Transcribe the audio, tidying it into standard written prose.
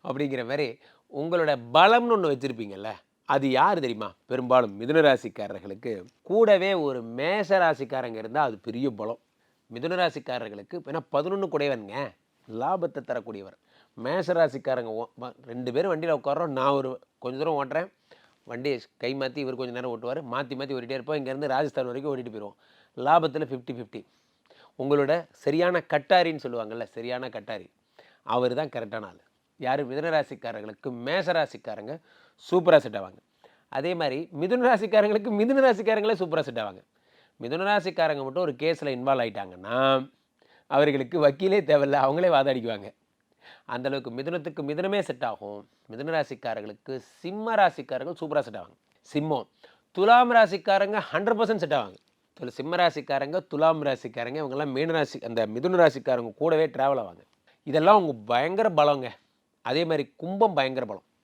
அப்படிங்கிற மாதிரி உங்களோட பலம்னு ஒன்று வச்சுருப்பீங்கல்ல, அது யார் தெரியுமா? பெரும்பாலும் மிதுன ராசிக்காரர்களுக்கு கூடவே ஒரு மேஷ ராசிக்காரங்க இருந்தால் அது பெரிய பலம். மிதுன ராசிக்காரர்களுக்கு ஏன்னா 11 குடையவன்ங்க, லாபத்தை தரக்கூடியவர். மேஷ ராசிக்காரங்க 2 பேரும் வண்டியில் உட்காரோம், நான் ஒரு கொஞ்சம் தூரம் ஓட்டுறேன், வண்டியை கை மாற்றி இவர் கொஞ்சம் நேரம் ஓட்டுவார், மாற்றி மாற்றி ஓட்டிகிட்டே இருப்போம். இங்கேருந்து ராஜஸ்தான் வரைக்கும் ஓட்டிகிட்டு போயிடுவோம். லாபத்தில் 50-50. உங்களோட சரியான கட்டாரின்னு சொல்லுவாங்கள்ல, சரியான கட்டாரி அவர் தான் கரெக்டான ஆள். யார்? மிதுன ராசிக்காரர்களுக்கு மேஷ ராசிக்காரங்க சூப்பராக செட் ஆவாங்க. அதே மாதிரி மிதுன ராசிக்காரங்களுக்கு மிதுன ராசிக்காரங்களே சூப்பராக செட் ஆவாங்க. மிதுன ராசிக்காரங்க மட்டும் ஒரு கேஸில் இன்வால்வ் ஆகிட்டாங்கன்னா அவர்களுக்கு வக்கீலே தேவையில்லை, அவங்களே வாதாடிக்குவாங்க. அந்தளவுக்கு மிதுனத்துக்கு மிதுனமே செட் ஆகும். மிதுன ராசிக்காரர்களுக்கு சிம்ம ராசிக்காரர்கள் சூப்பராக செட் ஆவாங்க. சிம்மம். துலாம் ராசிக்காரங்க 100% செட் ஆவாங்க. சிம்ம ராசிக்காரங்க, துலாம் ராசிக்காரங்க இவங்கெல்லாம் மீன ராசி அந்த மிதுன ராசிக்காரங்க கூடவே ட்ராவல் ஆவாங்க. இதெல்லாம் உங்கள் பயங்கர பலங்க. அதே மாதிரி கும்பம் பயங்கர பலம்.